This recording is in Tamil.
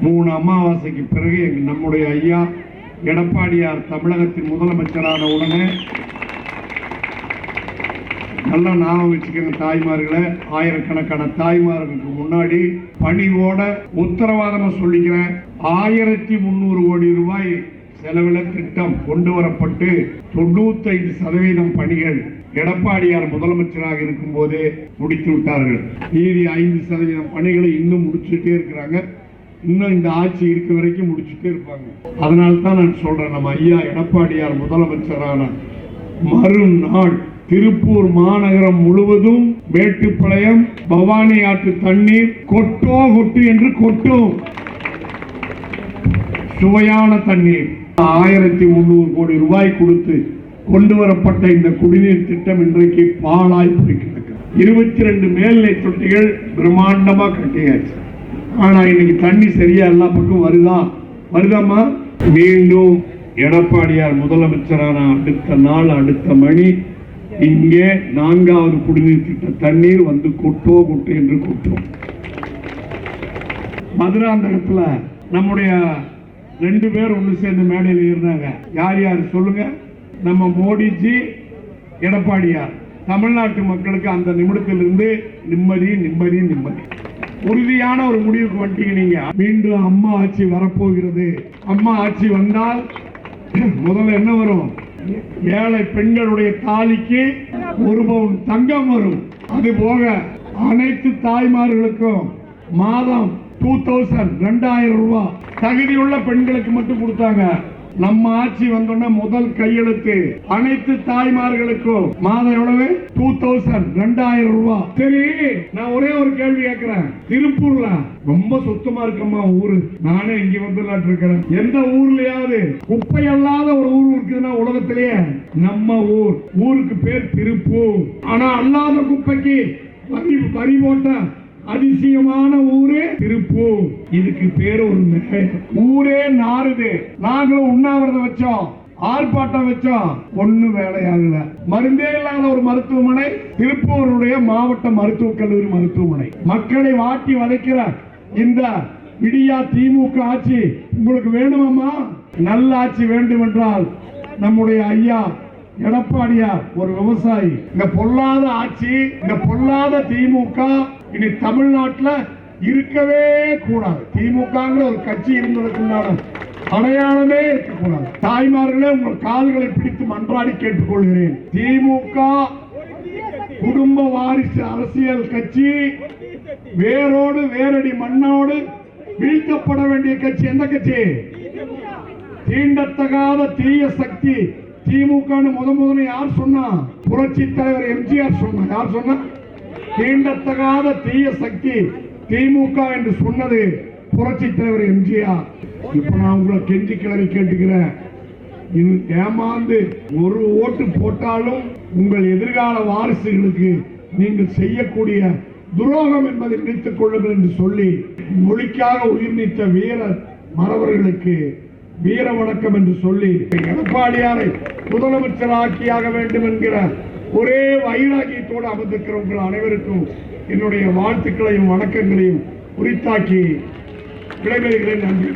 3 அமாவாசைக்கு பிறகு நம்முடைய ஐயா எடப்பாடியார் தமிழகத்தின் முதலமைச்சரான உடனே நல்லா ஞாபகம் வச்சுக்கோங்க தாய்மார்களே, ஆயிரக்கணக்கான தாய்மார்களுக்கு முன்னாடி பணிவோட உத்தரவாதமா சொல்லிக்கிறேன், 1300 கோடி ரூபாய் செலவில திட்டம் கொண்டு வரப்பட்டு 95% பணிகள் எடப்பாடியார் முதலமைச்சராக இருக்கும் போதே முடித்து விட்டார்கள். மீதி 5% பணிகளை இன்னும் முடிச்சுட்டே இருக்கிறாங்க. இன்னும் இந்த ஆட்சி இருக்க வரைக்கும் முடிச்சுட்டே இருப்பாங்க. அதனால தான் நான் சொல்றேன், நம்ம ஐயா எடப்பாடியார் முதலமைச்சரான மறுநாள் திருப்பூர் மாநகரம் முழுவதும் மேட்டுப்பாளையம் பவானி ஆற்று தண்ணீர் கொட்டோ கொட்டு என்று கொட்டும். சுவையான தண்ணீர் 1300 கோடி ரூபாய் கொடுத்து கொண்டு வரப்பட்ட இந்த குடிநீர் திட்டம் இன்றைக்கு பாழாய் போய்கிறது. 22 மேல்நிலை தொட்டிகள் பிரம்மாண்டமா கட்டியாச்சு. ஆனா இன்னைக்கு தண்ணி சரியா எல்லா பக்கம் வருதாமா? மீண்டும் எடப்பாடியார் முதலமைச்சரான அடுத்த நாள் அடுத்த மணி இங்கே 4வது குடிநீர் திட்ட தண்ணீர் வந்து கொட்டோ கொட்டு என்று கொட்டும். மதுராந்தகத்துல நம்முடைய 2 பேர் ஒன்று சேர்ந்து மேடையில் இருந்தாங்க. யார் சொல்லுங்க? நம்ம மோடிஜி, எடப்பாடியார். தமிழ்நாட்டு மக்களுக்கு அந்த நிமிடத்திலிருந்து நிம்மதி நிம்மதி நிம்மதி. உறுதியான ஒரு முடிவுக்கு வந்துட்டீங்க நீங்க. மீண்டும் அம்மா ஆட்சி வரப்போகிறது. அம்மா ஆட்சி வந்தால் முதல்ல என்ன வரும்? ஏழை பெண்களுடைய தாலிக்கு 1 பவுன் தங்கம் வரும். அது போக அனைத்து தாய்மார்களுக்கும் மாதம் 2000 ரூபாய் தகுதியுள்ள பெண்களுக்கு மட்டும் கொடுத்தாங்க. நம்ம ஆட்சி வந்தோன்னா முதல் கையெழுத்து அனைத்து தாய்மார்களுக்கும் மாதம் எவ்வளவு? 2000 ரூபாய். சரி, நான் ஒரே ஒரு கேள்வி கேட்கிறேன். திருப்பூர்ல ரொம்ப சுத்தமா இருக்கம்மா ஊரு. நானே இங்க வந்துலாட்டு இருக்கிறேன். எந்த ஊர்லயாவது குப்பை அல்லாத ஒரு ஊர் இருக்குதுன்னா உலகத்திலேயே நம்ம ஊருக்கு பேர் திருப்பூர். ஆனா அல்லாத குப்பைக்கு வரி போட்ட அதிசயமான ஊரே திருப்பூர். இதுக்கு பேர் ஒரு ஊரே நாறுது. நாங்களும் உண்ணாவிரதம் வச்சோம், ஆர்ப்பாட்டம் வச்சோம், ஒண்ணு வேலையாகல. மருந்தே இல்லாத ஒரு மருத்துவமனை திருப்பூருடைய மாவட்ட மருத்துவக் கல்லூரி மருத்துவமனை. மக்களை வாட்டி வதைக்கிற இந்த விடியா திமுக ஆட்சி உங்களுக்கு வேணுமாமா? நல்ல ஆட்சி வேண்டும் என்றால் நம்முடைய ஐயா எடப்பாடியார் ஒரு விவசாயி. இந்த பொல்லாத ஆட்சி, இந்த பொல்லாத திமுக இனி தமிழ்நாட்டில் இருக்கவே கூடாது. திமுகங்கிற ஒரு கட்சி இருந்ததுக்குண்டான அடையாளமே இருக்கக்கூடாது. தாய்மார்களே, உங்கள் கால்களை பிடித்து மன்றாடி கேட்டுக்கொள்கிறேன். திமுக குடும்ப வாரிசு அரசியல் கட்சி, வேரோடு வேரடி மண்ணோடு வீழ்த்தப்பட வேண்டிய கட்சி. எந்த கட்சி? தீண்டத்தகாத தீய சக்தி திமுக. முதல்ல யார் சொன்னா? புரட்சி தலைவர் எம்ஜிஆர் சொன்னா. யார் சொன்னா? தீண்டத்தகாத தீய சக்தி திமுக என்று சொன்னது புரட்சி தலைவர் எம்ஜிஆர். இப்ப நான் உங்களை கெஞ்சி கிளறி கேட்டுக்கிறேன், ஏமாந்து ஒரு ஓட்டு போட்டாலும் உங்கள் எதிர்கால வாரிசுகளுக்கு நீங்கள் செய்யக்கூடிய துரோகம் என்பதை நினைத்துக் கொள்ளுங்கள் என்று சொல்லி மொழிக்காக உயிர் நீத்த வீரர் மறவர்களுக்கு வீர வணக்கம் என்று சொல்லி எடப்பாடியாரை முதலமைச்சர் ஆக்கியாக வேண்டும் என்கிற ஒரே வைராகியத்தோடு அமர்ந்திருக்கிற உங்கள் அனைவருக்கும் என்னுடைய வாழ்த்துக்களையும் வணக்கங்களையும் உரித்தாக்கி விடைபெறுகிறேன். நன்றி.